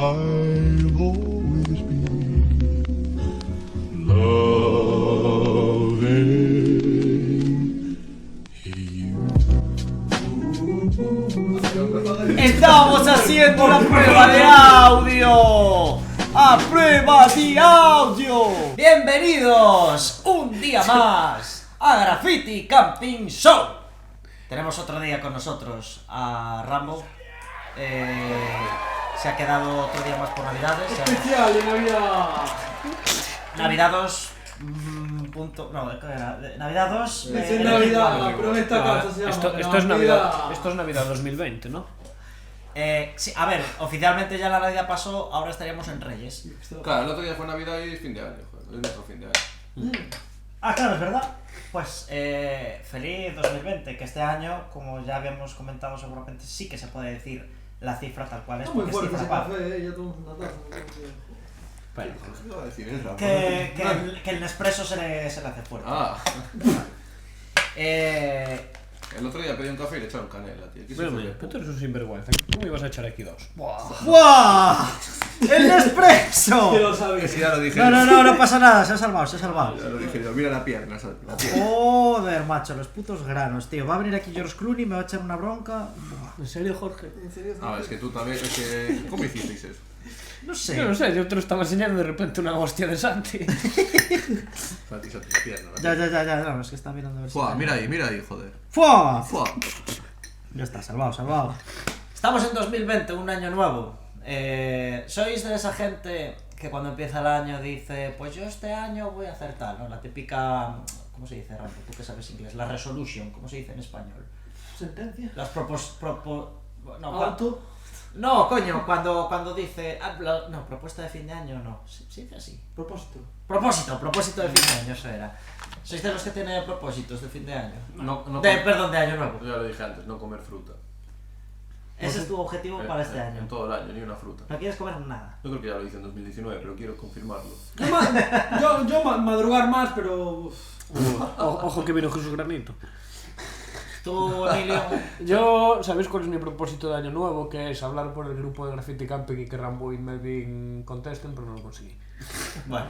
I'll always be loving you. Estamos haciendo la prueba de audio. ¡A prueba de audio! Bienvenidos un día más a Graffiti Camping Show. Tenemos otro día con nosotros a Rambo. Se ha quedado otro día más por Navidades. Especial de Navidad. Navidad 2. ¿qué era? Navidad 2. Es Navidad, pero en esta casa se llama Esto es Navidad 2020, ¿no? Sí, a ver, oficialmente ya la Navidad pasó, ahora estaríamos en Reyes. Claro, el otro día fue Navidad y fin de año, joder, es nuestro fin de año. Ah, claro, es verdad. Pues feliz 2020, que este año, como ya habíamos comentado, seguramente sí que se puede decir la cifra tal cual es. Está muy Porque fuerte es ese cifra par. café, ya tomamos una taza. Bueno, ¿Qué iba a decir el Ramón? Que el Nespresso se le hace fuerte. Ah, Eh, el otro día pedí un café y le echaron canela, tío. ¿Qué se bueno, fue? pero tú eres un sinvergüenza. ¿Cómo ibas a echar aquí dos? ¡Buah! ¡El Nespresso! Que lo sabía. Que si ya lo dije No pasa nada, se ha salvado, se ha salvado. Ya lo dije yo, mira la pierna, ¿sabes? La pierna. Joder, macho, los putos granos, tío. Va a venir aquí George Clooney, me va a echar una bronca. Buah, ¿En serio, Jorge? ¿En serio? Ah, es que tú también, es que... ¿Cómo hicisteis eso? no sé. Yo no sé, yo te lo estaba enseñando de repente una hostia de Santi. Santi, pierna. Ya, no, es que está mirando a ver si... Fua, mira ahí, joder. ¡Fua! Fua. Ya está, salvado. Estamos en 2020, un año nuevo. ¿Sois de esa gente que cuando empieza el año dice, pues yo este año voy a hacer tal, ¿no? La típica... ¿Cómo se dice, Rambo? Tú que sabes inglés. La resolution, ¿cómo se dice en español? ¿Sentencia? Las no, ¿Auto? no, coño, cuando dice... no, propuesta de fin de año, no. ¿Se dice así? Propósito. Propósito de fin de año, eso era. ¿Sois de los que tienen propósitos de fin de año? No, Perdón, de año nuevo. ya lo dije antes, no comer fruta. Ese es tu objetivo para este año. En todo el año, ni una fruta. No quieres comer nada. Yo creo que ya lo hice en 2019, pero quiero confirmarlo. Yo madrugar más, pero... Ojo que vino Jesús Granito. Tú, Emilio. Yo, ¿sabéis cuál es mi propósito de año nuevo? Que es hablar por el grupo de Graffiti Camping y que Rambo y Melvin contesten, pero no lo conseguí. Bueno,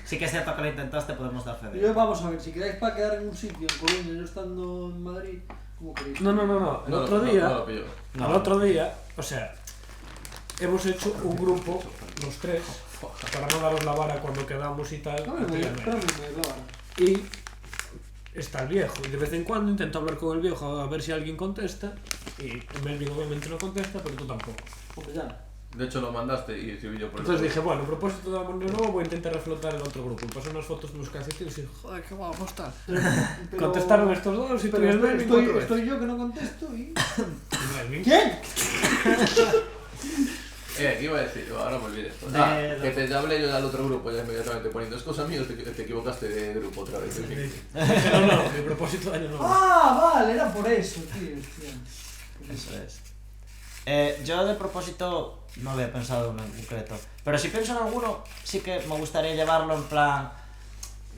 sí que es cierto que lo intentaste, podemos dar fe de Yo, ello. vamos a ver, si quedáis para quedar en un sitio, en Coruña, yo estando en Madrid, ¿cómo queréis? No. El No, otro no, día, no lo pillo. al otro día, o sea, hemos hecho un grupo, los tres, para no daros la vara cuando quedamos y tal. Espérame, Y está el viejo, y de vez en cuando intento hablar con el viejo a ver si alguien contesta, y Melvin obviamente no contesta, pero tú tampoco. Hombre, ya. De hecho lo mandaste y escribí yo por el Entonces dije, bueno, a propósito de año nuevo voy a intentar reflotar el otro grupo. Y pasé unas fotos de los calcetines y dije, joder, qué guapo están. Pero- Contestaron estos dos y tú y Pero el Melvin estoy, cuatro estoy yo que no contesto y... veces. Melvin. ¿Quién? ¿qué iba a decir? Ahora me olvidé esto. De- Que te hablé yo al otro grupo ya inmediatamente poniendo es cosa mía, te equivocaste de grupo otra vez. No, mi propósito de año nuevo. Ah, vale, era por eso, tío. Hostia. Eso es. Yo de propósito no había pensado en uno en concreto. Pero si pienso en alguno, sí que me gustaría llevarlo en plan...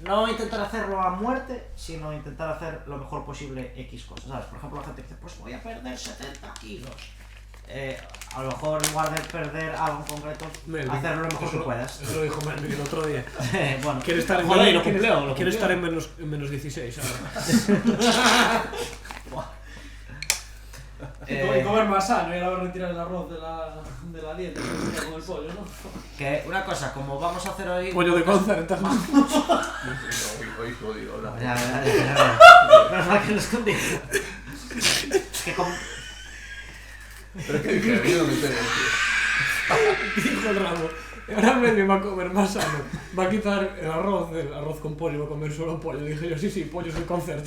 No intentar hacerlo a muerte, sino intentar hacer lo mejor posible X cosas, ¿sabes? Por ejemplo, la gente dice, pues voy a perder 70 kilos. A lo mejor en lugar de perder algo en concreto, Melvin, hacerlo lo mejor que puedas. Eso lo dijo Melvin el otro día. Bueno, Quiere estar en, joder, lo quiere- cumplió, lo quiere cumplió. estar en menos 16 ahora. Y comer más sano y ahora retirar el arroz de la dieta con el pollo, ¿no? Que una cosa, como vamos a hacer hoy... Pollo de concert. Hoy jodido, hola. Ya. Menos mal que lo escondí. Que como... Pero es que dije, yo no me enteré, tío. Dijo el Ramo. Ahora Melvin va a comer más sano. Va a quitar el arroz con pollo y va a comer solo pollo. Dije yo, sí, pollos de concert.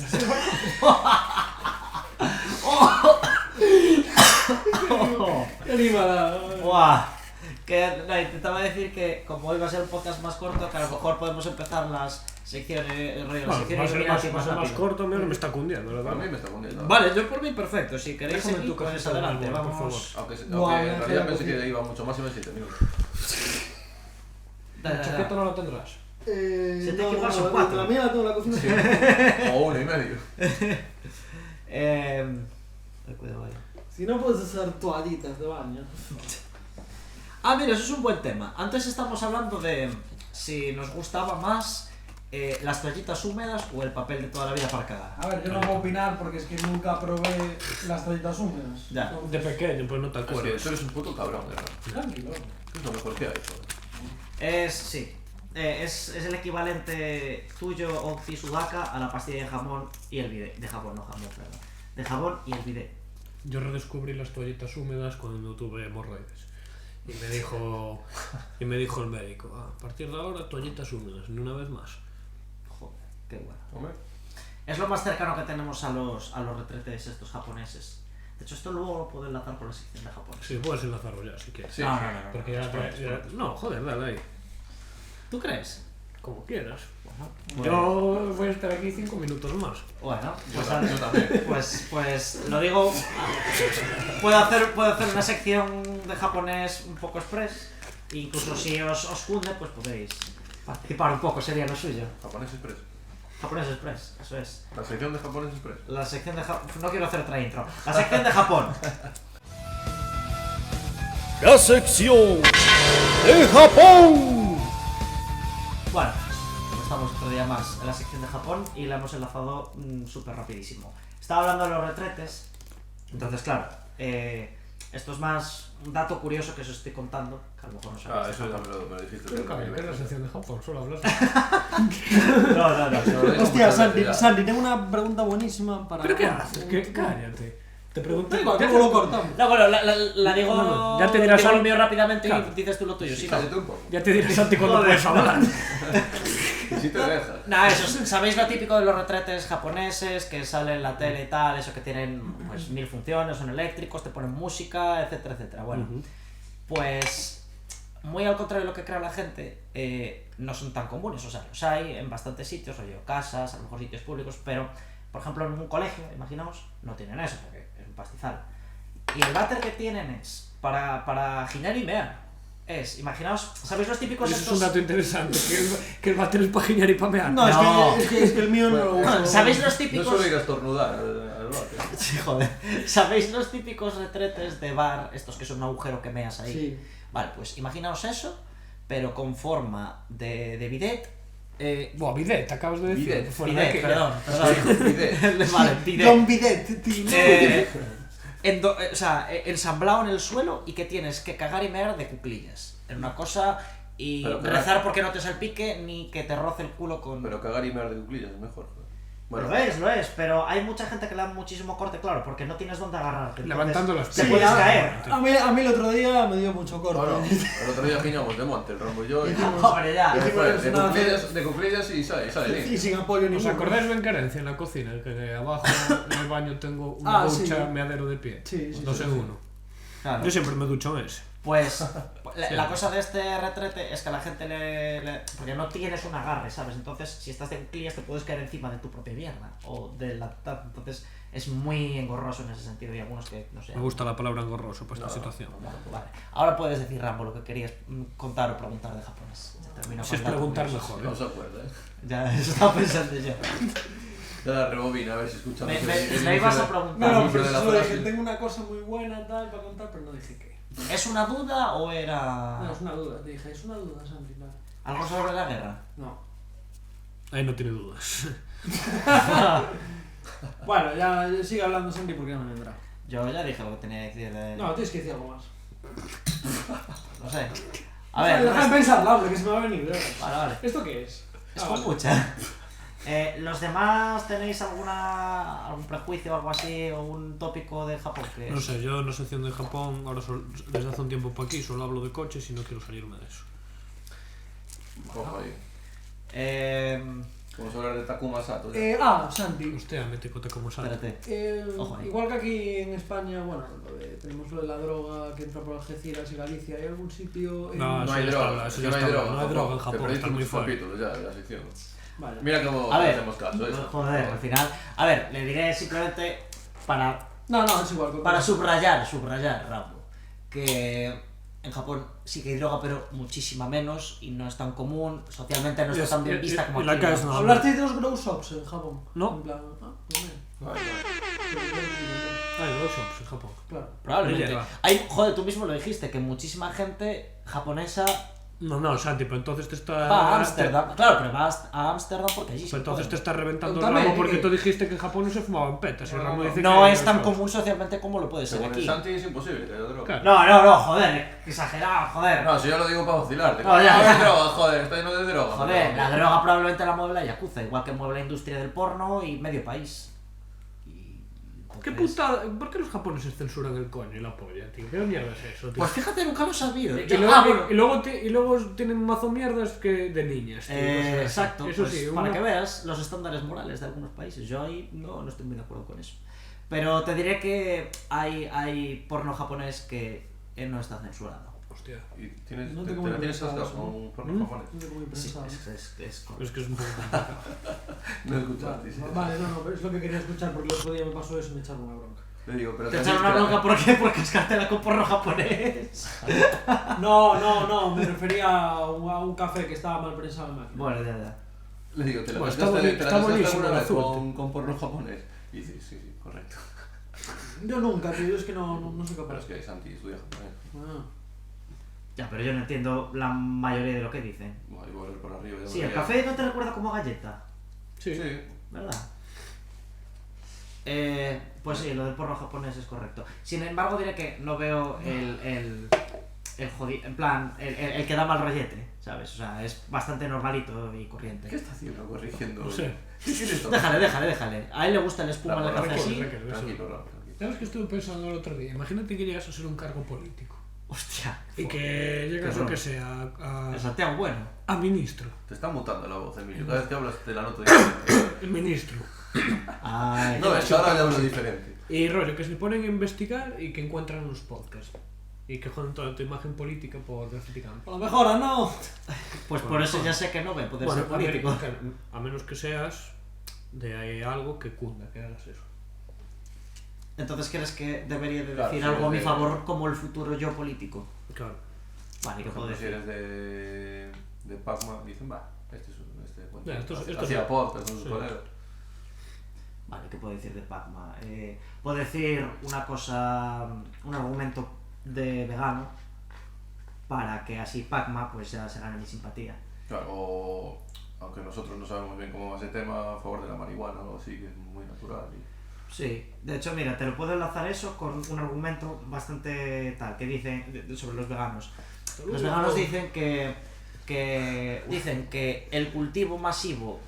¡Qué animada! ¡Buah! Que no, intentaba decir que como hoy va a ser un podcast más corto, que a lo mejor podemos empezar las secciones, rollo, las secciones eliminativas Va a ser más rápido. corto, me está cundiendo, la A mí verdad. me está poniendo. Vale, yo por mí perfecto, si queréis Déjame seguir, tu pues cajita de adelante, Marlboro, por vamos. Aunque Buah, en me realidad queda pensé que poquito. iba mucho más y me 7 minutos. Da. La chaqueta no la tendrás. Se te equivocan, son cuatro. La mía la tengo en la cocina. O 1,5. Cuidado ahí. Si no puedes hacer toallitas de baño. Ah, mira, eso es un buen tema. Antes estamos hablando de si nos gustaba más las toallitas húmedas o el papel de toda la vida para cagar. A ver, yo no voy a opinar porque es que nunca probé las toallitas húmedas. Ya. Entonces, De pequeño, pues no te Es que acuerdas. tú eres un puto cabrón, ¿verdad? tranquilo. Es lo mejor que hay, joder. Sí. Es el equivalente tuyo, Oxy Sudaka, a la pastilla de jamón y el bidet. De jabón, no jamón, perdón. De jabón y el bidet. Yo redescubrí las toallitas húmedas cuando tuve hemorroides. Y me dijo el médico, a partir de ahora toallitas húmedas, ni una vez más. Joder, qué bueno. Hombre. Es lo más cercano que tenemos a los retretes estos japoneses. De hecho, esto luego lo puedo enlazar con la sección de Japón. Sí, puedes enlazarlo ya si quieres. Sí. No. Porque ya... No, joder, dale ahí. ¿Tú crees? Como quieras. Bueno, Yo voy a estar aquí 5 minutos más. Bueno, Yo pues, también. pues lo digo. Puedo hacer una sección de japonés un poco express. Incluso si os cunde, pues podéis participar un poco, sería lo suyo. Japonés Express. Japonés express, eso es. La sección de Japonés Express. La sección de Japón. No quiero hacer otra intro. La sección de Japón. La sección de Japón. Bueno, como estamos otro día más en la sección de Japón y la hemos enlazado súper rapidísimo. Estaba hablando de los retretes, entonces claro, esto es más un dato curioso que os estoy contando, que a lo mejor no sabéis. Ah, eso ya me lo dijiste. Pero claro, es la sección de Japón, solo hablas. No. Hostia, Sandy, tengo una pregunta buenísima para... ¿Pero qué haces? Cállate. Te pregunto. Da igual, ¿cómo lo cortamos? No, bueno, la digo, No, ya te dirás digo lo algo. mío rápidamente Claro. y dices tú lo tuyo. Sí, no. Cállate un poco. Ya te diré Santi cuando puedes hablar. Y si te dejas. Nada, eso, ¿sabéis lo típico de los retretes japoneses que sale en la tele y tal? Eso que tienen pues 1000 funciones, son eléctricos, te ponen música, etcétera, etcétera. Bueno, pues muy al contrario de lo que cree la gente, no son tan comunes. O sea, los hay en bastantes sitios, oye, casas, a lo mejor sitios públicos, pero por ejemplo en un colegio, imaginaos, no tienen eso porque es un pastizal. Y el váter que tienen es para girar y mear. Imaginaos, ¿sabéis los típicos Eso es estos? un dato interesante, que el váter es para giñar y para mear. No, No. Es que el mío no lo uso. ¿Sabéis los No típicos? solo ir a estornudar al váter. Sí, joder. ¿Sabéis los típicos retretes de bar, estos que son un agujero que meas ahí? Sí. Vale, pues imaginaos eso, pero con forma de bidet. Buah, bidet, acabas de decir. Bidet, Fuera de Bidet, aquí. perdón. Bidet. Vale, bidet. Don Bidet, tío. O sea, ensamblado en el suelo y que tienes que cagar y mear de cuclillas. En una cosa y Pero cagar- rezar porque no te salpique ni que te roce el culo con... Pero cagar y mear de cuclillas es mejor. Bueno, Lo es, pero hay mucha gente que le da muchísimo corte, claro, porque no tienes dónde agarrarte. entonces Levantando las te piernas. puedes a- caer. A mí el otro día me dio mucho corte. bueno, el otro día giñamos de monte, el Rambo y yo. Y Hombre, ya. Hicimos una- de cuclillas y sale Y bien. sin apoyo ¿Os ninguno. acordáis de Encarencia en la cocina? Que abajo en el baño tengo una Ah, ducha sí. meadero de pie. Sí, Dos en uno. Claro. Yo siempre me ducho en ese. Pues la cosa de este retrete es que a la gente porque no tienes un agarre, ¿sabes? Entonces, si estás de cuclillas te puedes caer encima de tu propia pierna o de la taza. Entonces, es muy engorroso en ese sentido y algunos que, no sé... Me gusta la palabra engorroso para esta No, situación. Vale. Ahora puedes decir, Rambo, lo que querías contar o preguntar de japonés. Termino Si es con datos preguntar curiosos. mejor, No ¿eh? se acuerda, Ya, eso estaba pensando yo. Ya la rebobina, a ver si escuchamos. Me ibas a preguntar. No, Inicio pero de la solo dije, frase. tengo una cosa muy buena tal para contar, pero no dije qué. ¿Es una duda o era No, es una duda, te dije, es una duda, Santi. Vale. algo sobre la guerra? No. Ahí no tiene dudas. Bueno, ya sigue hablando Santi porque ya me vendrá. Yo ya dije lo que tenía que decir de... No, tienes que decir algo más. No sé. A ver, Déjame pensarla, hombre, que se me va a venir. ¿Verdad? Vale. ¿Esto qué es? Es Ah, vale. kombucha. ¿Los demás tenéis algún prejuicio o algo así o un tópico de Japón? Que No sé, yo en la sección de Japón, ahora desde hace un tiempo para aquí, solo hablo de coches y no quiero salirme de eso. Ojo ahí. Vamos a hablar de Takuma Sato. ya. Santi. Hostia, me tecote como sale. Espérate. Ojo ahí. Igual que aquí en España, bueno, tenemos lo de la droga que entra por Algeciras y Galicia. ¿Hay algún sitio? No, No eso hay ya droga, está, eso que ya no hay está, droga. no hay droga en Te Japón, perdiste está muy muchos fuerte. capítulos ya de la sección. Vale. Mira cómo A ver, hacemos caso. Eso. joder, al final... A ver, le diré simplemente para No, es igual. Para subrayar, Rambo, que en Japón sí que hay droga, pero muchísima menos y no es tan común, socialmente no está tan bien vista como y la aquí. caes, ¿no? no. ¿Hablaste de los grow shops en Japón? No. En plan, pues bien. Vale, vale. Ah, en los shops en Japón. Claro. Probablemente. Ella. Joder, tú mismo lo dijiste, que muchísima gente japonesa No, Santi, pero entonces te está... va a Ámsterdam. Claro, pero va a Ámsterdam porque allí Pues se entonces te puede. está reventando el También, ramo porque ¿qué? tú dijiste que en Japón no se fumaban petas. Y Ramo dice No que es tan los shops. común socialmente como lo puede ser Según el aquí. Santi es imposible que haya droga. Claro. No, joder, exagerado, joder. No, si yo lo digo para vacilar. No, ya. Es droga, joder, está lleno de droga. Joder, la droga probablemente la mueve la Yakuza, igual que mueve la industria del porno y medio país. ¿Qué putada? ¿Por qué los japoneses censuran el coño y la polla, tío? ¿Qué mierda es eso, tío? Pues fíjate, nunca lo he sabido. Y Yo- luego, bueno. y luego tienen mazo mierdas que de niñas, tío. O sea, Exacto, Eso pues, sí, para una- que veas los estándares morales de algunos países. Yo ahí no estoy muy de acuerdo con eso. Pero te diré que hay porno japonés que no está censurado. Hostia. Y tienes, No te tengo muy la tienes pensado cascado eso, con un porno japonés. No sé cómo Sí, pensaba. es Es que es un poco complicado. No escuchaste, sí. Vale, no, pero es lo que quería escuchar porque el otro día me pasó eso y me echaron una bronca. Le digo, pero Te echaron una bronca, ¿por qué? Por cascártela con porno japonés. No, me refería a un café que estaba mal prensado en máquina. Bueno, ya. Le digo, te la Bueno, está cascaste boni- está buenísimo alguna el vez azul, con porno japonés. Y dice, sí, correcto. Yo nunca, tío, es que no soy Pero capaz. es que Santi estudia japonés. Ah. Ya, pero yo no entiendo la mayoría de lo que dicen. Voy a volver por arriba. ya Sí, el volvería. café no te recuerda como galleta, Sí. Sí. ¿verdad? Pues sí, lo del porno japonés es correcto. Sin embargo, diré que no veo el en plan, el que da mal rollete, ¿sabes? O sea, es bastante normalito y corriente. ¿Qué está haciendo corrigiendo? No sé. ¿Qué quieres tomar? Déjale. A él le gusta el espuma en el café así. Tranquilo, Raúl, tranquilo. ¿Sabes que estuve pensando el otro día? Imagínate que llegas a ser un cargo político. Hostia. Y que llegas, Qué yo broma. que sé, a El Santiago bueno. ministro. Te está mutando la voz, Emilio. Cada vez que hablas te la noto diferente. El ministro. Ay, No, es que ahora ya hablo diferente. Y rollo, que se ponen a investigar y que encuentran los podcasts. Y que joden toda tu imagen política por traficante. A lo mejor, no. pues por eso ya sé que no voy a poder ser político. A menos que seas de algo que cunda, que hagas eso. Entonces, ¿crees que debería de Claro, decir sí, algo a mi de- favor como el futuro yo político? Claro. Vale, ¿qué Por puedo ejemplo, si decir? eres de Pacma, dicen, va, este Ya, esto hacía sí. podcast con sus Sí. colegas. Vale, ¿qué puedo decir de Pacma? Puedo decir una cosa, un argumento de vegano para que así Pacma pues ya se gane mi simpatía. Claro, o aunque nosotros no sabemos bien cómo va ese tema, a favor de la marihuana o así, que es muy natural. Sí, de hecho, mira, te lo puedo enlazar eso con un argumento bastante tal, que dicen sobre los veganos. Los veganos dicen dicen que el cultivo masivo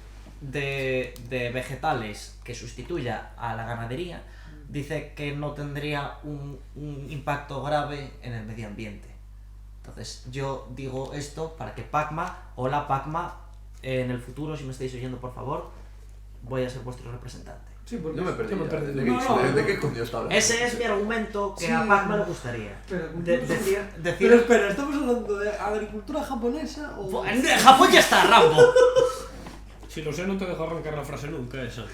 de vegetales que sustituya a la ganadería dice que no tendría un impacto grave en el medio ambiente. Entonces yo digo esto para que Pacma, hola Pacma, en el futuro, si me estáis oyendo, por favor, voy a ser vuestro representante. Sí, porque Yo me perdí. yo me ya. perdí. ¿De qué coño está hablando? Ese es mi argumento que Sí. a Pacma le gustaría. Espera, Decir Pero espera, ¿estamos hablando de agricultura japonesa o...? En Japón ya está, Rambo. Si lo sé, no te dejo arrancar la frase nunca esa.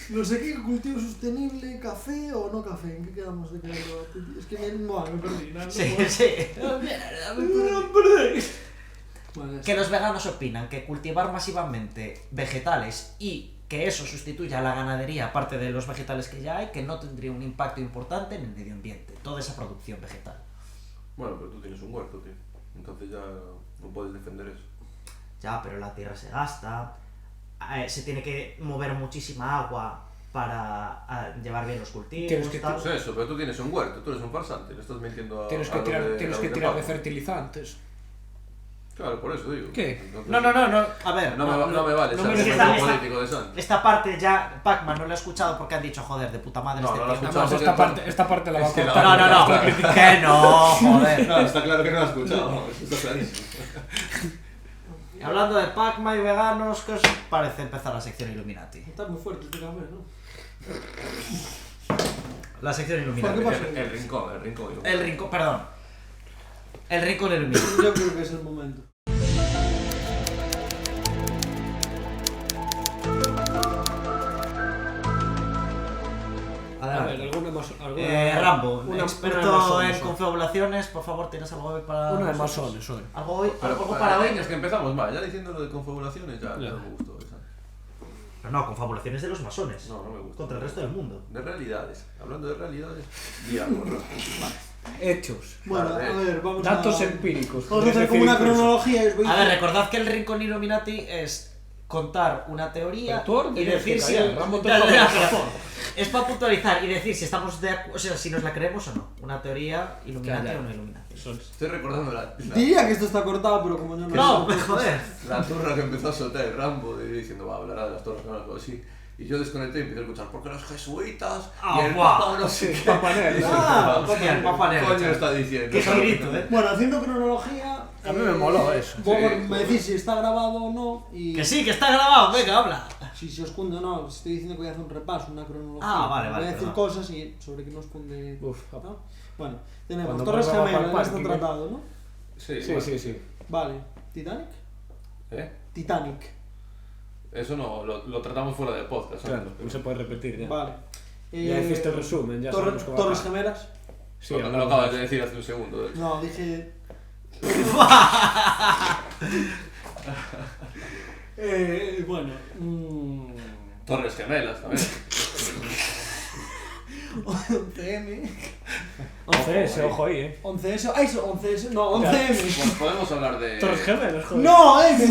No sé qué, cultivo sostenible, café o no café, ¿en qué quedamos de quedarlo? Es que me perdí, nada, no Sí, puedo. sí. Vale, Que los veganos opinan que cultivar masivamente vegetales y que eso sustituya a la ganadería, aparte de los vegetales que ya hay, que no tendría un impacto importante en el medio ambiente, toda esa producción vegetal. Bueno, pero tú tienes un huerto, tío. Entonces ya no puedes defender eso. Ya, pero la tierra se gasta, se tiene que mover muchísima agua para llevar bien los cultivos. Tienes que- tal. No sé eso, pero tú tienes un huerto, tú eres un farsante, le estás mintiendo a Tienes que a los tirar, de- tienes a que los de tirar de Pacma. fertilizantes. Claro, por eso digo. ¿Qué? Entonces, No, a ver, No me vale no ser me un está- argumento está- político de Santi. esta parte ya Pacman no la he escuchado porque han dicho, joder, de puta madre No, este no la he tío. escuchado. Además, esta parte la va a Es que la- cortar. No, que no, joder. No, está claro que no lo has escuchado, está clarísimo. Y hablando de Pacma y veganos, ¿qué os parece empezar la sección Illuminati? Está muy fuerte este café, ¿no? La sección ¿Por Illuminati. qué pasa? El rincón. El rincón, perdón. El rincón Illuminati. Yo creo que es el momento. A ver, Adelante. alguna Rambo, una de experto masones en hoy. confabulaciones, por favor, ¿tienes algo hoy para Una de nosotros? masones hoy. ¿Algo hoy? Pero ¿Algo para hoy? es que empezamos mal, ya diciendo lo de confabulaciones ya Ya. no me gustó esa. No, confabulaciones de los masones. No, no me gusta. Contra el resto del mundo. De realidades. Hablando de realidades, di algo, ¿no? Hechos. Bueno, Vale. a ver, vamos Datos a... empíricos. Vamos a hacer como una cronología y os voy A ver, recordad que el Rincón Illuminati es contar una teoría Pero tú ahora y tienes decir que si... callar, Ramón, te Ya, jodas, ya, por pero favor. es para puntualizar y decir si estamos de acuerdo, o sea, si nos la creemos o no. Una teoría Illuminati Ya, ya. o no Illuminati. Estoy recordando Diría que esto está cortado, pero como yo no... No, sé, pues, joder. la turra que empezó a soltar el Rambo diciendo, va, hablará de las torres o algo así. Y yo desconecté y empecé a escuchar, porque los jesuitas Ah, y el guau. Papa no sé qué. Papá Noel. Ah, Hostia, Papá ¿Qué Noel, coño chaval. está diciendo? Qué espíritu, Bueno, haciendo cronología... A mí me moló eso. Vos Sí, me joder. decís si está grabado o no y... Que sí, que está grabado, venga, habla. Si os cunde o no, os estoy diciendo que voy a hacer un repaso, una cronología. Ah, vale, Voy vale, a decir perdón. cosas y sobre que no os cunde... Uf, ¿no? Bueno, tenemos Cuando Torres vuelva Gemelas, para ya el está parking, tratado, ¿no? Sí, Sí, bueno. sí, sí. Vale. ¿Titanic? ¿Eh? Titanic. Eso no, lo tratamos fuera del podcast. ¿sabes? Claro, no se puede repetir ya. Vale. Ya hiciste el resumen, ya sabemos cómo va a Torres acabar. Gemelas. Sí, lo hablamos acabas de de decir hace un segundo. De hecho. No, dije... bueno... Torres Gemelas también. 11M... 11S, ojo ahí, 11S... ¡Ah, eso! 11S... No, 11M... Pues podemos hablar de... Torres Gemelas, joder. ¡No, M!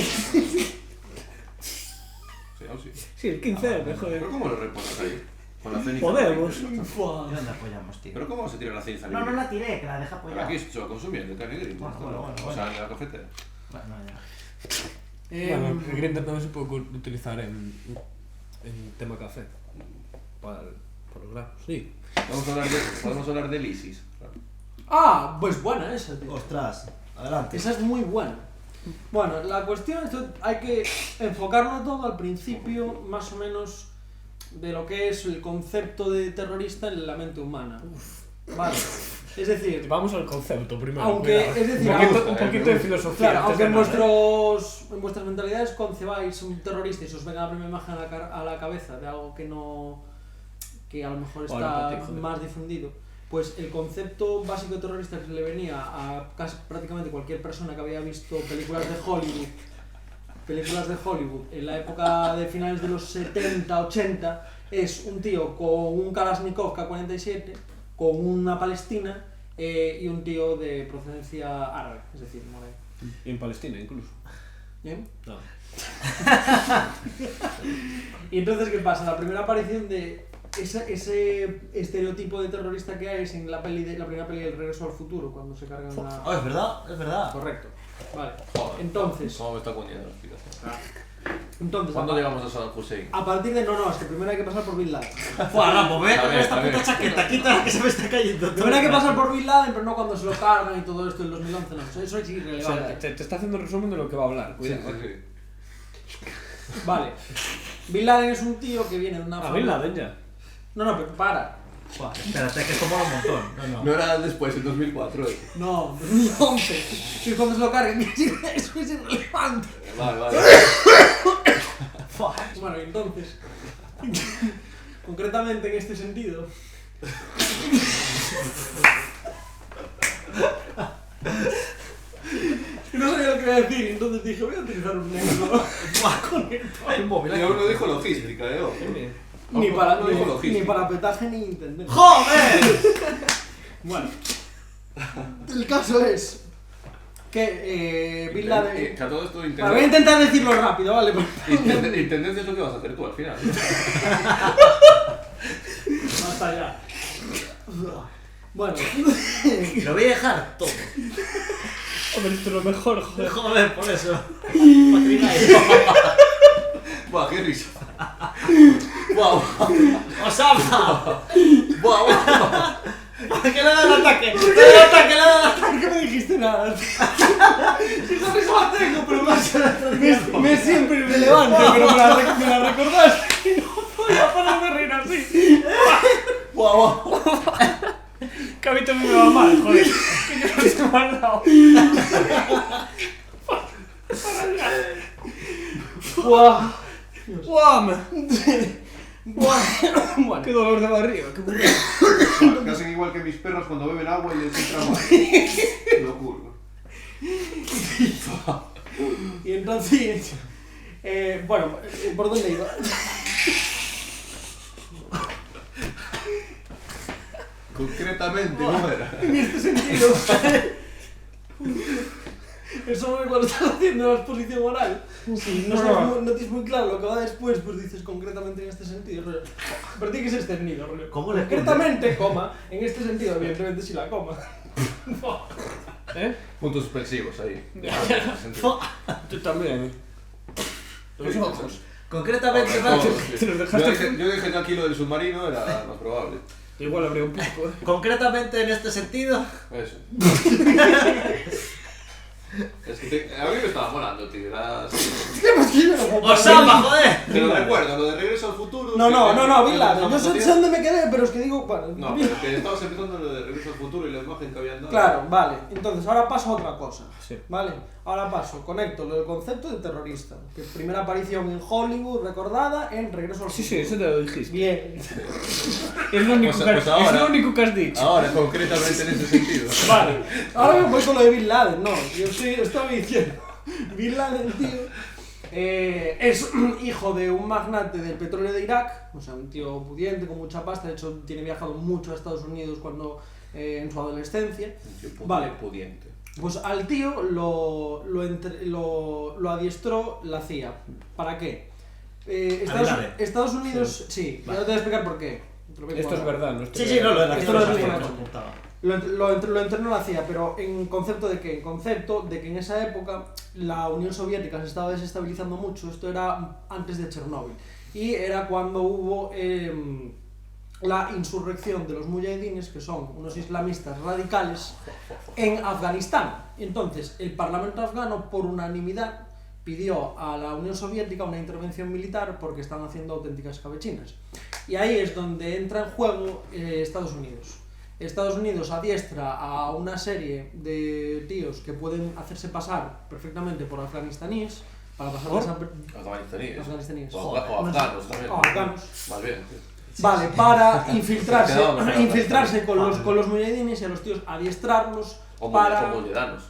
Sí, ¿no? Sí. Sí, el 15M, ¿Pero joder. cómo lo repones ahí? Con la ceniza. Podemos. Buah. ¿Y dónde apoyamos, tío? ¿Pero cómo se tira la ceniza? No, no la tiré, que la deja Pero apoyada. aquí se va consumiendo, está en el green. Bueno. O sea, en la cafetera. Bueno, ya. Bueno, el Grindr también se puede utilizar en tema café. Para los granos, sí. Podemos hablar del ISIS. Claro. Ah, pues buena esa, tío. Ostras, adelante. Esa es muy buena. Bueno, la cuestión es que hay que enfocarlo todo al principio, más o menos, de lo que es el concepto de terrorista en la mente humana. Vale. Es decir, Vamos al concepto primero. aunque, cuidado. es decir, un poquito de filosofía. claro, antes aunque de en, nada, en vuestras mentalidades concebáis un terrorista y se os venga la primera imagen a la cabeza de algo que a lo mejor está Bueno, para ti, joder. más difundido, pues el concepto básico de terrorista que le venía a casi prácticamente cualquier persona que había visto películas de Hollywood en la época de finales de los 70, 80, es un tío con un Kalashnikov K-47, con una Palestina y un tío de procedencia árabe, es decir, moreno. Y en Palestina incluso. ¿Bien? No. Y entonces, ¿qué pasa? La primera aparición de ese estereotipo de terrorista que hay es en la primera peli del Regreso al Futuro, cuando se cargan la... Oh, es verdad, es verdad. Correcto. Vale. Joder, Entonces, ¿cómo me está cundiendo la explicación? a ¿Cuándo llegamos a Saddam Hussein? partir de... No, es que primero hay que pasar por Bin Laden. Fua, Rambo, voy a A coger ver, esta a ver. puta chaqueta, quita que se me está cayendo. Primero hay que pasar por Bin Laden, pero no cuando se lo cargan y todo esto en 2011, no. Eso es O sea, irrelevante. te está haciendo un resumen de lo que va a hablar. Sí, Cuidado. sí. Vale. Bin Laden es un tío que viene de una A Bin Laden ya. No, pero para. Fua, espérate, que esto mola un montón. No. No era después, en 2004. No, 2011. Que es cuando se lo cargan. Eso es irrelevante. Vale. Fua. Bueno, y entonces, concretamente en este sentido, es que no sabía lo que iba a decir, entonces dije, voy a utilizar un negro con esto. El móvil, Y uno dijo logística, ojo. Ni para, No dijo ni logística. para petaje ni entender. ¡Joder! Bueno, el caso es que Bin Laden... Que a todo esto Bueno, voy a intentar decirlo rápido, ¿vale? Intendencia es lo que vas a hacer tú al final. Hasta ya. Bueno, Lo voy a dejar todo. Hombre, esto es lo mejor, joder. Joder, por eso. Patrináis. Buah, qué risa. Buah, ¡Osama! buah. ¡Que le da el ataque! ¡Le da el ataque! ¡Le da el ataque! ¿por qué me dijiste nada? Si esa risa la tengo, pero me es siempre irrelevante, pero me la recordaste y no podía parar de reír así. Buah. Que a mí también me va mal, joder. Que yo no estoy mal lado. Buah. ¡Guam! Bueno, ¡Qué dolor de barriga! ¡Qué burro! Que hacen igual que mis perros cuando beben agua y les entra mal. Locura. y entonces, bueno, ¿por dónde iba? Concretamente, ¿cómo era? En este sentido. Eso no es cuando estás haciendo la exposición oral. Si no, no tienes muy claro lo que va después, pues dices concretamente en este sentido. Pero tiene que ser extendido, rollo. ¿Cómo le Concretamente, coma, en este sentido, evidentemente si la coma. Puntos suspensivos ahí. Tú también. Los ojos. Concretamente, Ahora, Nacho. todos, sí. Te los dejaste- Yo dije que aquí lo del submarino era más probable. Igual habría un poco, Concretamente en este sentido. Eso. Es que a mí me estaba molando, tío. Era así. ¡Osama, joder! Pero recuerdo, lo de Regreso al Futuro. No, que- Bin Laden. Yo que- sé dónde me quedé, pero es que digo, bueno. No, pero que estabas empezando lo de Regreso al Futuro y la imagen que habían dado. Claro, vale. Entonces, ahora paso a otra cosa. Sí. Vale. Ahora conecto lo del concepto de terrorista. Que primera aparición en Hollywood recordada en Regreso al Sí, Futuro. sí, eso te lo dijiste. Bien. Es lo único, Pues ahora- es lo único que has dicho. Ahora, concretamente en ese sentido. Vale. Ahora me voy con lo de Bin Laden. No, estaba diciendo. Bin Laden, tío. Es hijo de un magnate del petróleo de Irak, o sea, un tío pudiente con mucha pasta. De hecho, tiene viajado mucho a Estados Unidos cuando en su adolescencia. Vale. Pudiente. Pues al tío lo adiestró la CIA. ¿Para qué? Estados Unidos, sí, Vale. ya te voy a explicar por qué. Te lo voy a Esto es contar. verdad, no estoy Sí, no, lo de la Esto tierra lo es dijo así, Nacho. lo apuntaba. Lo entrenó la CIA, pero en concepto de qué? En concepto de que en esa época la Unión Soviética se estaba desestabilizando mucho. Esto era antes de Chernóbil. Y era cuando hubo la insurrección de los mujahidines, que son unos islamistas radicales, en Afganistán. Entonces, el Parlamento afgano, por unanimidad, pidió a la Unión Soviética una intervención militar porque están haciendo auténticas escabechinas. Y ahí es donde entra en juego Estados Unidos. Estados Unidos adiestra a una serie de tíos que pueden hacerse pasar perfectamente por afganistaníes para pasar afganistaníes. O afganos también. O afganos. Más bien. Vale, para Se infiltrarse, quedaban infiltrarse con afganos. los mujahidines y a los tíos adiestrarlos O para molledanos.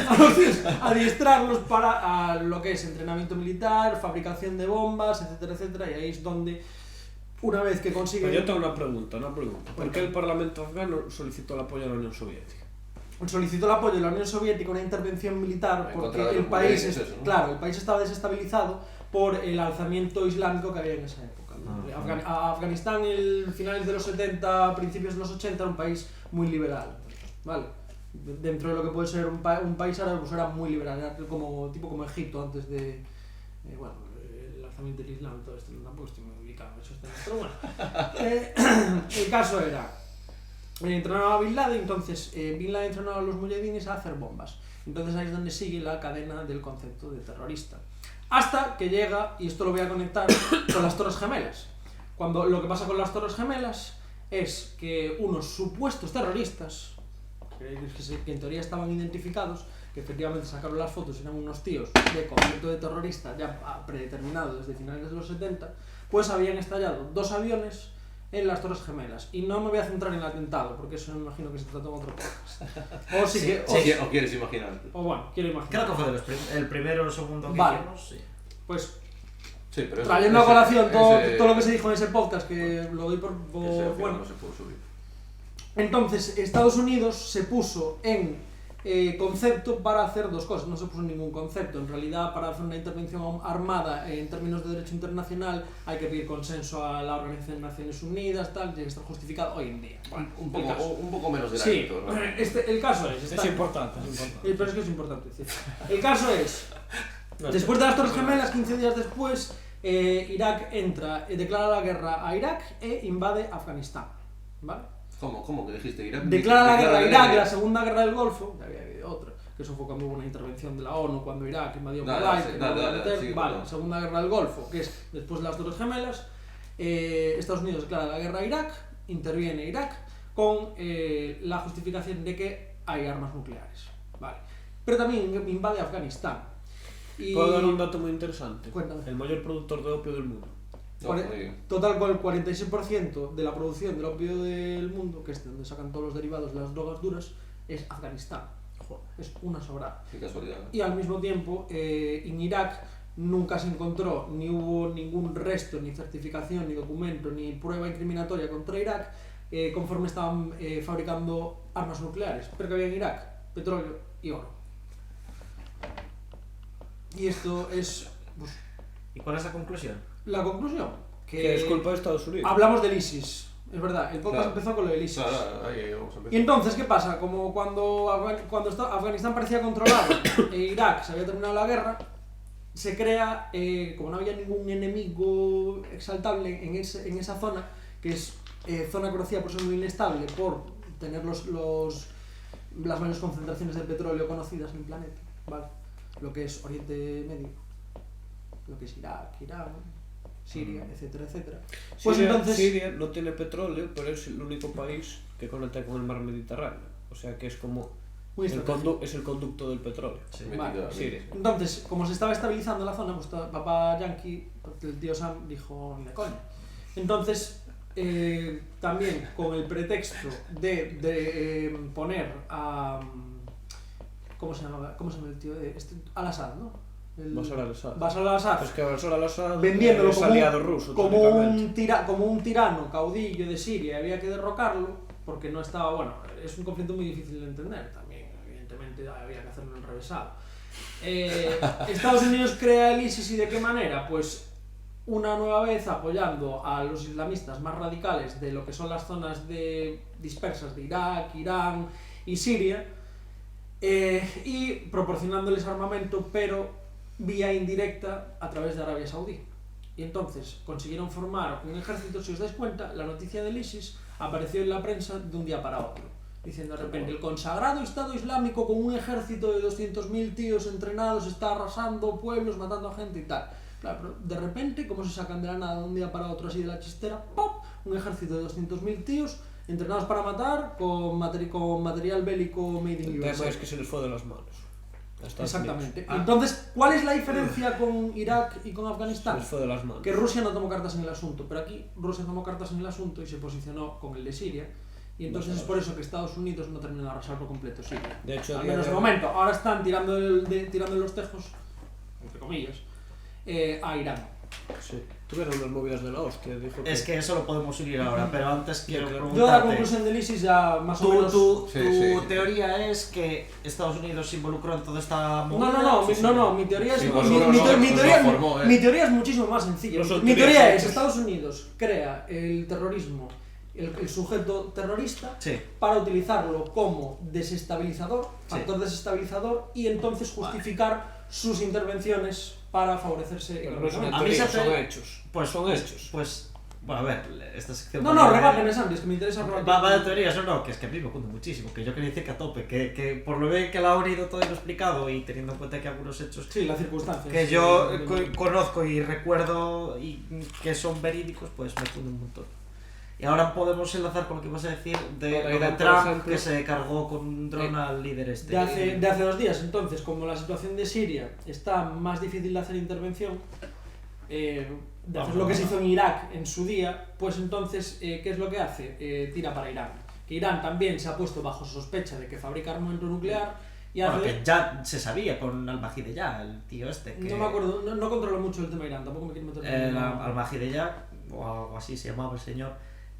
a los tíos adiestrarlos para lo que es entrenamiento militar, fabricación de bombas, etcétera, etcétera. Y ahí es donde una vez que consiguen Pero yo tengo una pregunta. ¿Por qué el Parlamento afgano solicitó el apoyo a la Unión Soviética? solicitó el apoyo de la Unión Soviética una intervención militar En porque contra de los el país mujahidines, eso, ¿no? claro, el país estaba desestabilizado por el alzamiento islámico que había en esa época, ¿no? Afganistán en finales de los 70, principios de los 80 era un país muy liberal, ¿vale? Dentro de lo que puede ser un país árabe, pues era muy liberal, era como Egipto antes de bueno, el alzamiento del Islam y todo esto. Tampoco estoy muy ubicado en esos temas, pero bueno. El caso era entrenaba a Bin Laden. Entonces Bin Laden entrenaba a los mujahidines a hacer bombas. Entonces ahí es donde sigue la cadena del concepto de terrorista, hasta que llega, y esto lo voy a conectar con las Torres Gemelas. Cuando lo que pasa con las Torres Gemelas es que unos supuestos terroristas, que en teoría estaban identificados, que efectivamente sacaron las fotos, eran unos tíos de concepto de terrorista ya predeterminado desde finales de los 70, pues habían estallado 2 aviones en las Torres Gemelas. Y no me voy a centrar en el atentado, porque eso me imagino que se trató en otro podcast. O sí que... ¿O quieres imaginarte? O bueno, quiero imaginar. Creo que fue de el primero o el segundo que Vale. hicimos, sí. Pues Sí, pero trayendo a colación todo ese- lo que se dijo en ese podcast, que lo doy por ese al final bueno. no se pudo subir. Entonces, Estados Unidos se puso en concepto para hacer 2 cosas. No se puso en ningún concepto. En realidad, para hacer una intervención armada en términos de derecho internacional, hay que pedir consenso a la Organización de Naciones Unidas, tal, tiene que estar justificado hoy en día. Bueno, Un el caso. poco menos de Sí, lácteo, ¿no? el caso es... Es importante, es importante. Pero es que es importante decir. El caso es... Después de las Torres Gemelas, 15 días después, Irak entra, declara la guerra a Irak e invade Afganistán. ¿Vale? ¿Cómo que dijiste? Irak. Declara la guerra a Irak, la segunda guerra del Golfo, ya había habido otra, que eso fue cuando hubo una intervención de la ONU, cuando Irak invadió Kuwait, vale, segunda guerra del Golfo, que es después de las Torres Gemelas. Estados Unidos declara la guerra a Irak, interviene Irak con la justificación de que hay armas nucleares, vale. Pero también invade Afganistán. Y... Puedo dar un dato muy interesante. Cuéntame. El mayor productor de opio del mundo. Total, con el 46% de la producción del opio del mundo, que es donde sacan todos los derivados de las drogas duras, es Afganistán. Joder, es una sobrada. Qué casualidad. Y al mismo tiempo, en Irak nunca se encontró, ni hubo ningún resto, ni certificación, ni documento, ni prueba incriminatoria contra Irak, conforme estaban fabricando armas nucleares. Pero que había en Irak petróleo y oro. Y esto es pues, ¿Y cuál es la conclusión? la conclusión. Que es culpa de Estados Unidos. Hablamos del ISIS. Es verdad, el podcast Claro. empezó con lo del ISIS. Claro, ahí vamos a Y empezar. entonces, ¿qué pasa? Como cuando Afganistán parecía controlado e Irak se había terminado la guerra, se crea, como no había ningún enemigo exaltable en esa zona, que es zona conocida por ser muy inestable, por tener las mayores concentraciones de petróleo conocidas en el planeta, ¿vale? Lo que es Oriente Medio, lo que es Irak, Irán, Siria, etcétera, etcétera. Pues Siria, entonces... Siria no tiene petróleo, pero es el único país que conecta con el mar Mediterráneo. O sea que es como Muy estratégico. es el conducto del petróleo. Sí. Vale. Siria. Entonces, como se estaba estabilizando la zona, pues papá Yankee, el tío Sam, dijo, ni de coña. Entonces, también con el pretexto de poner a... ¿Cómo se llama el tío? Al-Assad, ¿no? Bashar al-Assad. Bashar al-Assad. Es que Bashar al-Assad Vendiéndolo es como aliado ruso, como técnicamente. un tirano caudillo de Siria, había que derrocarlo porque no estaba, bueno, es un conflicto muy difícil de entender también, evidentemente había que hacerlo enrevesado. Estados Unidos crea el ISIS y ¿de qué manera? Pues una nueva vez apoyando a los islamistas más radicales de lo que son las zonas dispersas de Irak, Irán y Siria, y proporcionándoles armamento, pero vía indirecta a través de Arabia Saudí. Y entonces consiguieron formar un ejército. Si os dais cuenta, la noticia del ISIS apareció en la prensa de un día para otro, diciendo de repente el consagrado Estado Islámico con un ejército de 200.000 tíos entrenados está arrasando pueblos, matando a gente y tal. Claro, pero de repente, como se sacan de la nada de un día para otro así de la chistera, ¡pop! Un ejército de 200.000 tíos entrenados para matar con material bélico made in El tema USA. es que se les fue de las manos. a Estados Exactamente. Unidos. Entonces, ¿cuál es la diferencia con Irak y con Se Afganistán? les fue de las manos. Que Rusia no tomó cartas en el asunto, pero aquí Rusia tomó cartas en el asunto y se posicionó con el de Siria. Y entonces es por eso que Estados Unidos no terminó de arrasar por completo Siria. De hecho, a Al día menos de de hoy- momento. Ahora están tirando los tejos, entre comillas, a Irán. Sí. Tuvieron unas movidas de la hostia. Dijo Es que eso lo podemos unir ahora, pero antes quiero claro. Yo la preguntarte. conclusión del ISIS ya más o menos... Tu Sí. teoría es que Estados Unidos se involucró en toda esta movida. No, mi teoría es Sí, mi no, teoría es muchísimo más sencilla. No son Mi teoría teorías es hechas. Estados Unidos crea el terrorismo, el sujeto terrorista, Sí. para utilizarlo como desestabilizador, Sí. factor desestabilizador, y entonces justificar sus intervenciones para favorecerse Pero no son económicamente. A mí teorías, se son te- hechos. Pues son hechos. Pues, bueno, a ver, esta sección. No, va- rebáteme, Sandy, es que me interesa rebate. Va de teorías, no, que es que a mí me cunde muchísimo, que yo quería decir que a tope, que por lo bien que la ha unido todo y lo explicado y teniendo en cuenta que algunos hechos Sí, las circunstancias. que yo conozco y recuerdo y que son verídicos, pues me cunde un montón. Y ahora podemos enlazar con lo que ibas a decir de Ahora lo de Irán, por Trump, ejemplo. que se cargó con un dron al líder este. De hace 2 días, entonces, como la situación de Siria está más difícil de hacer intervención, de hacer lo que se hizo en Irak en su día, pues entonces, ¿qué es lo que hace? Tira para Irán. Que Irán también se ha puesto bajo sospecha de que fabrica armamento nuclear y hace... Bueno, que ya se sabía con Al-Mahdi-ya, el tío este. Que No me acuerdo, no controlo mucho el tema de Irán, tampoco me quiero meter en el... Al-Mahdi-ya, o algo así se llamaba el señor.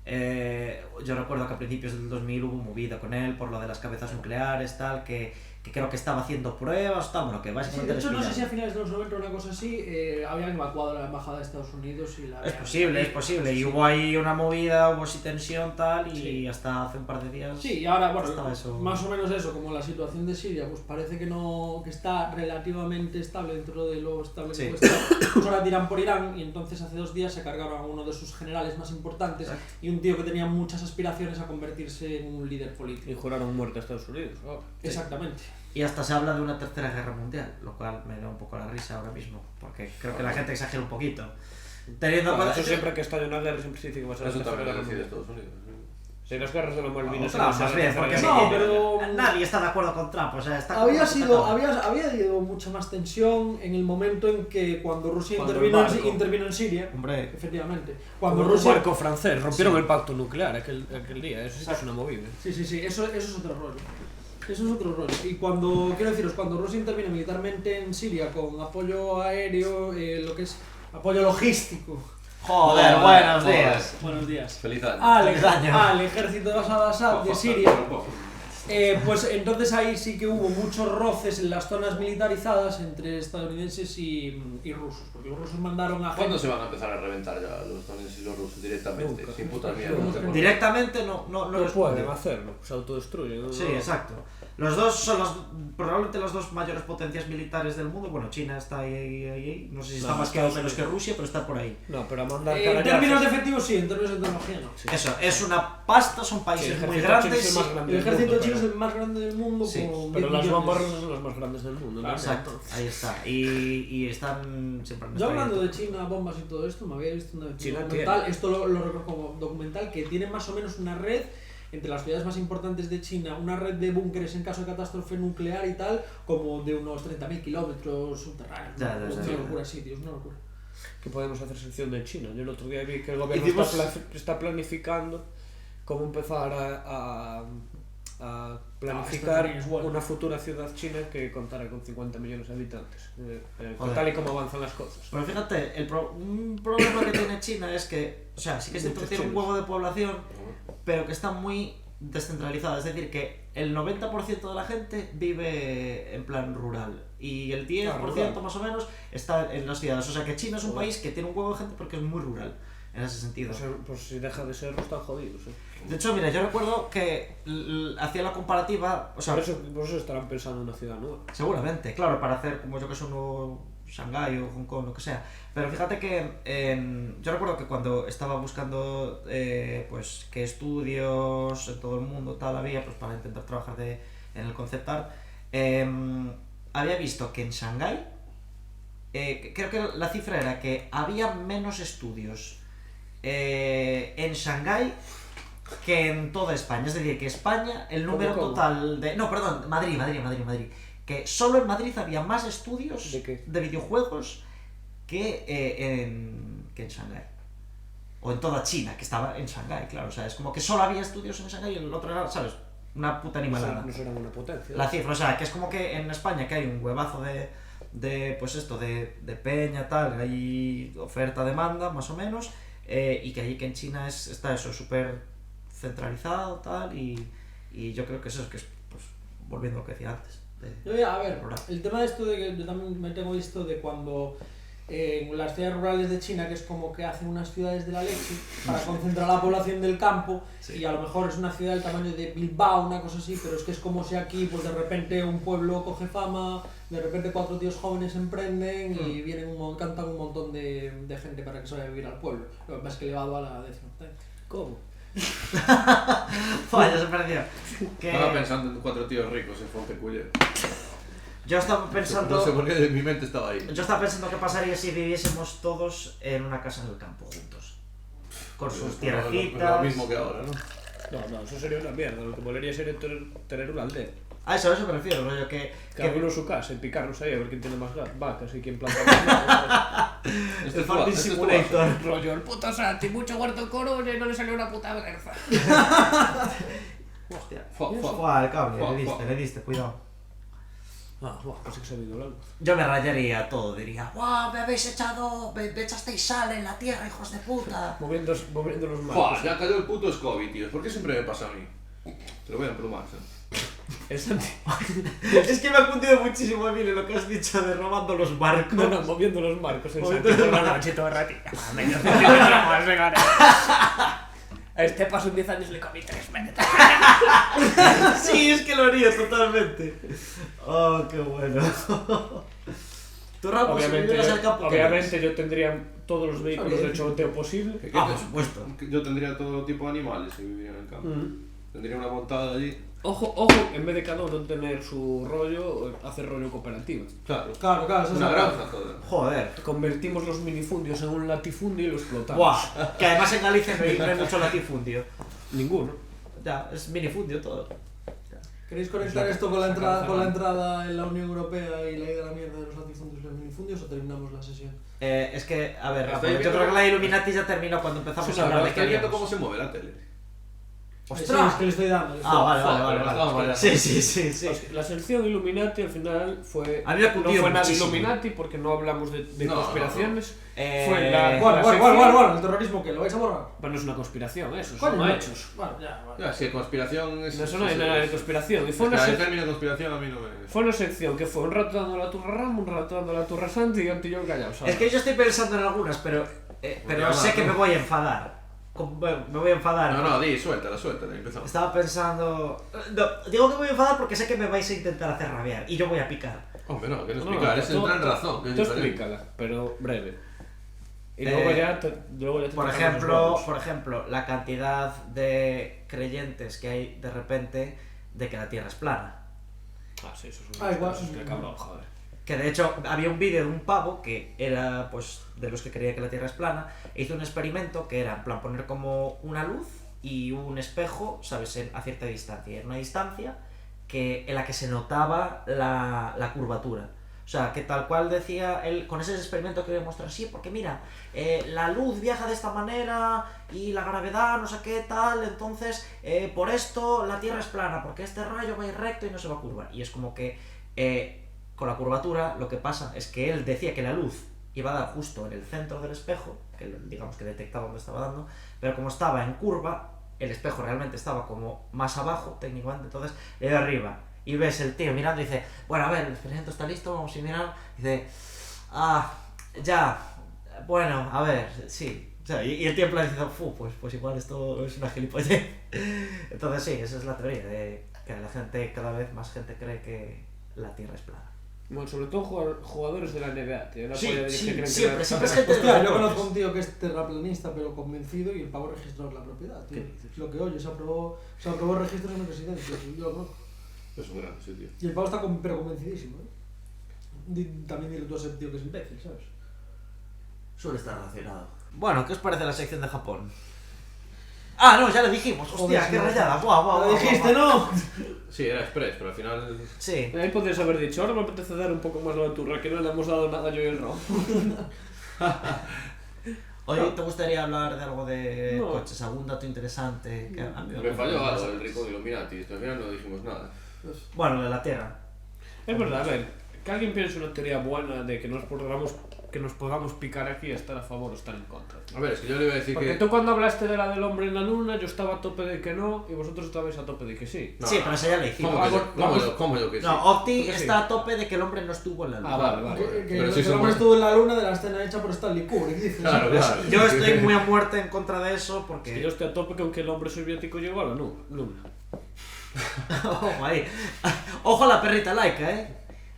Yo recuerdo que a principios del 2000 hubo movida con él por lo de las cabezas nucleares, tal, que creo que estaba haciendo pruebas, tal, bueno, que Sí, básicamente de hecho, no sé si a les finales de los 90 o una cosa así, habían evacuado la embajada de Estados Unidos y la... Es posible, y hubo ahí una movida, hubo así tensión, tal, y hasta hace un par de días... Sí, y ahora, bueno, estaba eso. más o menos eso, como la situación de Siria, pues parece que no, que está relativamente estable dentro de lo estable que Sí. puede estar. Pues ahora tiran por Irán y entonces hace 2 días se cargaron a uno de sus generales más importantes. Exacto. Y un tío que tenía muchas aspiraciones a convertirse en un líder Y político. juraron muerte a Estados Unidos. Oh. Exactamente. Y hasta se habla de una tercera guerra mundial, lo cual me da un poco la risa ahora mismo, porque creo que la gente exagera un poquito. Teniendo en Bueno, cuenta... eso siempre que estalla una guerra siempre se dice que va a ser la Eso tercera también guerra lo decide mundial. Estados Unidos. Si las guerras de las Malvinas Claro, van a ser más la bien, tercera porque guerra No, mundial. pero... nadie está de acuerdo con Trump, o sea, está... Había como- habido mucha más tensión en el momento en que cuando Rusia Cuando intervino en Siria. Hombre, Efectivamente. Cuando Cuando un Rusia... barco francés rompieron el pacto nuclear aquel día. Eso sí que es una movida. Sí, eso es otro rollo. Eso es otro rollo. Y cuando, quiero deciros, cuando Rusia interviene militarmente en Siria con apoyo aéreo, lo que es apoyo logístico Joder, buenos días. Buenos días. Feliz año. Feliz año. Al ejército de Bashar al-Assad de Siria. Pues entonces ahí sí que hubo muchos roces en las zonas militarizadas entre estadounidenses y rusos, porque los rusos mandaron a ¿Cuándo gente... se van a empezar a reventar ya los estadounidenses y los rusos directamente? Nunca. Sin puta mierda. Directamente no No les pueden hacerlo, se autodestruyen. ¿no? Sí, exacto. Los dos son probablemente las dos mayores potencias militares del mundo. Bueno, China está ahí. No sé si está No, más que o Estados menos que Unidos. Rusia, pero está por ahí. No, pero a mandar En carallazos. términos de efectivos sí, en términos de tecnología no. Sí. Eso, es una pasta, son Sí, países el muy ejército chino grandes. es el más grande El del ejército mundo, chino es pero- el más grande del mundo Sí, con Pero 10 las millones. bombas rusas son las más grandes del mundo. ¿no? Exacto, ahí está. Y están siempre han Yo estado hablando ahí. de China, bombas y todo esto, me había visto un China documental, esto lo recuerdo como documental, que tiene más o menos una red entre las ciudades más importantes de China, una red de búnkeres en caso de catástrofe nuclear y tal, como de unos 30.000 kilómetros subterráneos. Ya, ¿no? ya, Una ya. locura, sí, tío, es una locura. Que podemos hacer sección de China. Yo el otro día vi que el gobierno Hicimos- está planificando cómo empezar a planificar también es bueno. una futura ciudad china que contara con 50 millones de habitantes. Joder. Tal y como avanzan las cosas. Pero fíjate, un problema que tiene China es que, o sea, sí que es cierto que Muchos tiene un chinos. huevo de población, pero que está muy descentralizada. Es decir, que el 90% de la gente vive en plan rural y el 10% rural. más o menos está en las ciudades. O sea, que China es un Joder. país que tiene un huevo de gente porque es muy rural en ese sentido. Pues si deja de serlo, están jodidos. De hecho, mira, yo recuerdo que hacía la comparativa, o sea, Por eso estarán pensando en una ciudad nueva. seguramente, claro, para hacer como yo que sé un nuevo Shanghái o Hong Kong, lo que sea. Pero fíjate que yo recuerdo que cuando estaba buscando pues qué estudios en todo el mundo tal había pues para intentar trabajar en el concept art, había visto que en Shanghái creo que la cifra era que había menos estudios en Shanghái que en toda España. Es decir, que España, el número ¿Cómo? total de... No, perdón, Madrid. Que solo en Madrid había más estudios ¿De qué? videojuegos que en Shanghái. O en toda China, que estaba en Shanghái, claro. O sea, es como que solo había estudios en Shanghái y el otro era, ¿sabes? Una puta animalada. No serán una potencia. La cifra, o sea, que es como que en España que hay un huevazo pues esto, de peña, tal, hay oferta-demanda, más o menos, y que allí que en China está eso, súper centralizado, tal, y yo creo que eso es que es, pues, volviendo a lo que decía antes. A ver, el tema de esto de que yo también me tengo visto de cuando en las ciudades rurales de China, que es como que hacen unas ciudades de la leche para concentrar a la población del campo, y a lo mejor es una ciudad del tamaño de Bilbao, una cosa así, pero es que es como si aquí pues de repente un pueblo coge fama, de repente 4 tíos jóvenes emprenden y vienen cantan un montón de gente para que se vaya a vivir al pueblo. Lo que pasa es que elevado a la 10ª. ¿Cómo? Fua, ya se pareció. Que Estaba pensando en 4 tíos ricos en Fonteculler. yo estaba pensando... No sé por qué mi mente estaba ahí. Yo estaba pensando qué pasaría si viviésemos todos en una casa en el campo juntos. Con sus Lo tierracitas... mismo que ahora, ¿no? No, eso sería una mierda. Lo que molaría sería tener una aldea. A eso me refiero, rollo que... Cada uno en su casa y picarnos ahí a ver quién tiene más vacas y quién planta más. Este El Farming este Simulator. Rollo, el puto Santi, mucho huerto coro y no le salió una puta berza. Hostia. Fua, fua. Fua, el cable, Fua, le diste, cuidado. Pues es que se ha ido la luz. Yo me rayaría todo, diría, ¡guau! Me habéis echado, me echasteis sal en la tierra, hijos de puta. Moviendo los Fua, marcos. ya cayó el puto Scooby, tío. ¿Por qué siempre me pasa a mí? Te lo voy a emplumar, ¿sabes? El Santi. Es que me ha cundido muchísimo a mí lo que has dicho de robando los barcos. No, moviendo los marcos. El Moviendo Santi los por la noche todo ratito. Medio centímetro más, venga. A este paso en 10 años le comí 3 metros. Sí, es que lo haría totalmente. Oh, qué bueno. Tú, Ramos, si vivieras en el campo, ¿qué Obviamente yo tendría todos los vehículos de choteo posible. ¿Qué Ah, te- por supuesto. Yo tendría todo tipo de animales si viviría en el campo. Tendría una montada allí. Ojo, en vez de cada uno tener su rollo, hacer rollo cooperativo. Claro. Claro, eso es Una la granja, joder. Joder. Convertimos los minifundios en un latifundio y lo explotamos. Buah, que además en Galicia no hay mucho latifundio. Ninguno. Ya, es minifundio todo. ¿Queréis conectar esto con la entrada en la Unión Europea y la idea de la mierda de los latifundios y los minifundios o terminamos la sesión? Es que, a ver, Rafa, ¿Estáis yo viendo creo que cómo- la Illuminati ya terminó cuando empezamos a hablar de que ¿Estáis viendo haríamos. cómo se mueve la tele? Sí, ¡Ostras! es que le estoy dando. Vale. Sí. La sección Illuminati al final fue. A mí me ha no cundido fue nada muchísimo. Illuminati porque no hablamos de No, conspiraciones. Eh, Fue la. Bueno, sección- el terrorismo que lo vais a borrar. Bueno, es una conspiración, eso, Coño, son no. hechos. Bueno, ya, vale. Ya, si conspiración es... No, eso no hay nada de conspiración. Y fue El una, sec- término conspiración a mí no me... fue una sección que fue un rato dando la turra Ramo, un rato dando la turra Santi y un tío callado, ¿sabes? Es que yo estoy pensando en algunas, pero Ya sé va, que ¿no? me voy a enfadar. Me voy a enfadar. No, suéltala, empezamos. Estaba pensando... No, digo que me voy a enfadar porque sé que me vais a intentar hacer rabiar y yo voy a picar. Hombre, no, que no No, explicar, es tú- entrar en razón, que es Tú diferente. explícala, pero breve. Y Eh, luego ya te Por tocamos los ejemplo, huevos. la cantidad de creyentes que hay de repente de que la Tierra es plana. Ah, sí, eso es igual. eso es que cabrón, joder. Que de hecho había un vídeo de un pavo que era pues de los que creía que la Tierra es plana e hizo un experimento que era en plan poner como una luz y un espejo, ¿sabes? A cierta distancia. En una distancia en la que se notaba la curvatura. O sea, que tal cual decía él, con ese experimento que voy a mostrar, sí, porque mira, la luz viaja de esta manera y la gravedad no sé qué tal, entonces por esto la Tierra es plana, porque este rayo va a ir recto y no se va a curvar. Y es como que con la curvatura lo que pasa es que él decía que la luz iba a dar justo en el centro del espejo, que digamos que detectaba dónde estaba dando, pero como estaba en curva, el espejo realmente estaba como más abajo técnicamente, entonces le dio arriba. Y ves el tío mirando y dice, bueno, a ver, el experimento está listo, vamos a ir mirando. Y dice, ya, bueno, a ver, sí. O sea, y el tío en plan dice, pues igual esto es una gilipollez. Entonces sí, esa es la teoría, de que la gente, cada vez más gente cree que la Tierra es plana. Bueno, sobre todo jugadores de la NBA, tío. La Sí, polla de sí, que creen que siempre la- es gente de Hostia, los yo deportes. conozco un tío que es terraplanista pero convencido y el pavo registró la propiedad, tío. ¿Qué dices? Es lo que oye, se aprobó registros en el presidente, yo lo conozco. Es un grande, sí, tío. Y el pavo está pero convencidísimo, También dile tú a ese tío que es imbécil, ¿sabes? Suele estar relacionado. Bueno, ¿qué os parece la sección de Japón? Ah, no, ya lo dijimos, hostia, Joder, qué sí. rayada, guau. Lo dijiste, ¿no? Sí, era express, pero al final... Sí. Ahí podrías haber dicho, ahora me apetece dar un poco más la turra, que no le hemos dado nada yo y el Ron. Oye, ¿te gustaría hablar de algo de No. coches? ¿Algún dato interesante? Que a mí Me falló algo parece el rico de Illuminati, esto al final no dijimos nada. Bueno, de la Tierra. Es verdad, a ver, que alguien piense una teoría buena de que nos podamos picar aquí, estar a favor o estar en contra. A ver, es que yo le iba a decir Porque que... tú cuando hablaste de la del hombre en la luna, yo estaba a tope de que no, y vosotros estabais a tope de que sí. No, Sí, pero eso ya lo hicimos. ¿Cómo yo que sí? No, Octi Porque sí. está a tope de que el hombre no estuvo en la luna. Ah, vale. Que Pero sí el somos- hombre estuvo en la luna de la escena hecha por Stanley Kubrick, dices. Claro, claro. Yo estoy muy a muerte en contra de eso Es que porque... yo estoy a tope con que el hombre soviético llegó a la luna. Ojo ahí. Ojo a la perrita laica,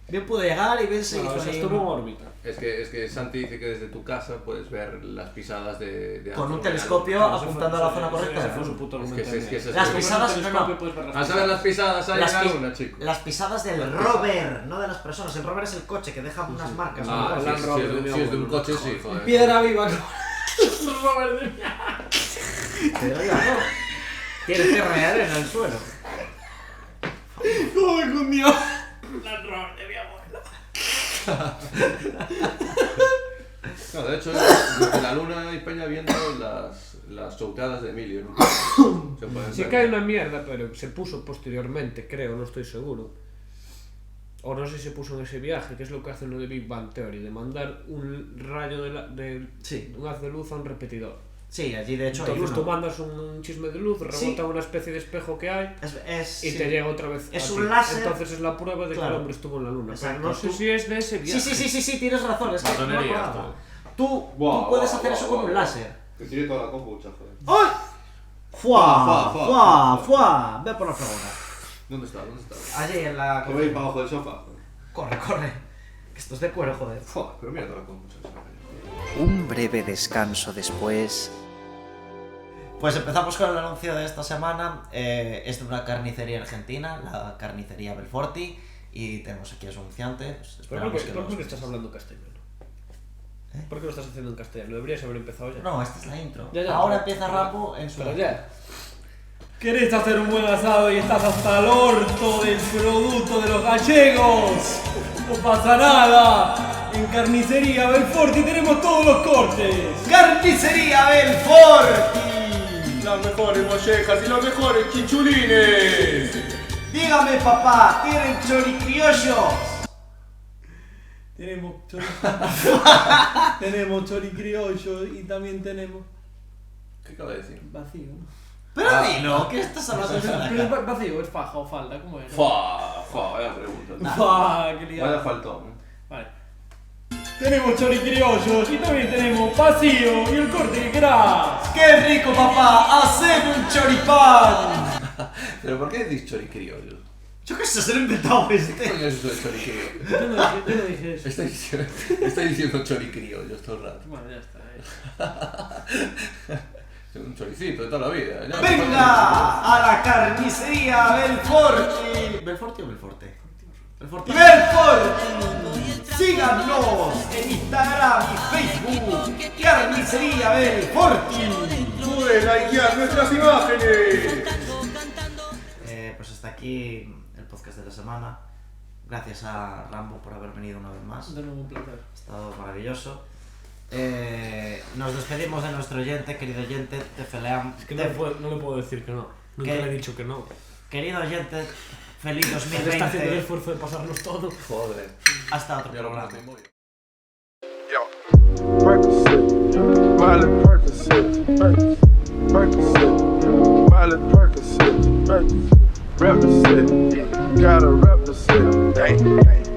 bien pudo llegar y bien se No, hizo o sea, ahí estuvo en una- órbita. Es que Santi dice que desde tu casa puedes ver las pisadas de Con un Armstrong. telescopio Claro, ese apuntando fue- a la zona ese- correcta. ese fue su puto Es que argumento. ese Las es- pisadas, Con el no, telescopio no. puedes ver A saber las pisadas ahí en la pi- luna, chico. las pisadas del rover, no de las personas. El rover es el coche que deja unas marcas. ¿no? Ah, el sí, Land sí, Rover si es de un- de mi si es de un abuelo. coche, sí, joder. Piedra viva. Pero ya no. Tiene tierra y arena en el suelo. ¿Cómo me cundió? Land Rover de mi abuelo. No, de hecho, desde la luna hay peña viendo las choucadas de Emilio, ¿no? Se pueden Sí ver. que hay una mierda, pero se puso posteriormente, creo, no estoy seguro. O no sé si se puso en ese viaje, que es lo que hacen lo de Big Bang Theory, de mandar un rayo Sí. un haz de luz a un repetidor. Sí, allí de hecho hay Entonces tú uno. mandas un chisme de luz, rebota Sí. una especie de espejo que hay Es, y sí. te llega otra vez Es a un ti. láser. Entonces es la prueba de que Claro. el hombre estuvo en la luna. Exacto. Pero no sé Tú- si es de ese viaje. Sí, tienes razón. Es que no me Masonería, acordaba. esto. Tú puedes hacer eso con un láser. Te tiré toda la kombucha, joder. ¡Ay! Fuá, ¡Fuá! Ve por la fregona. ¿Dónde está? Allí en la... Que veis para abajo del sofá. Corre. Que esto es de cuero, joder. Fua, pero mira toda la kombucha. Un breve descanso después. Pues empezamos con el anuncio de esta semana. Es de una carnicería argentina, la carnicería Belforti. Y tenemos aquí a su anunciante. Pues ¿Pero esperamos que por nos- qué estás hablando castellano? ¿Eh? ¿Por qué lo estás haciendo en castellano? Deberías haber empezado ya. No, esta es la intro. Ya, Ahora pero- empieza Rambo en su... Pero ya. ¿Querés hacer un buen asado y estás hasta el orto del producto de los gallegos? No pasa nada. En Carnicería Belforti tenemos todos los cortes. ¡Carnicería Belforti! La las mejores mollejas y los mejores chinchulines. Dígame, papá, ¿tienen choricriollos? Tenemos tenemos choricriollo y también tenemos ¿Qué acaba de decir? vacío, ¿no? Pero dilo, ¿qué estás hablando de Pero acá? es vacío, es faja o falda, ¿cómo es? Vaya pregunta. Qué Vaya liado. faltón. Vale. Tenemos choricriollos y también tenemos vacío y el corte gras. ¡Qué rico, papá! ¡Haceme un choripán! ¿Pero por qué decís choricriollos? Yo qué sé, se lo he inventado ¿Qué este. coño es eso de choricriollos? Yo no dije eso. Estáis diciendo choricriollos todo el rato. Bueno, ya está. Un choricito de toda la vida. Ya, ¡Venga! ¡A la carnicería Belforti! ¿Belforti o Belforte? Belforti. Síganos en Instagram y Facebook. Carnicería Belforti. Puedes likear nuestras imágenes. Pues hasta aquí el podcast de la semana. Gracias a Rambo por haber venido una vez más. De nuevo un placer. Ha estado maravilloso. Nos despedimos de nuestro oyente, querido oyente, de Feleam. Es que no le puedo decir que no. Nunca ¿Qué? le he dicho que no. Querido oyente, feliz Él está haciendo el 2020. esfuerzo de pasarnos todo. Joder. Hasta otro Ya lo programa. conocemos. Yo, Percocet, Miley Percocet, Percocet, Miley Percocet, represent, gotta represent, dang, dang.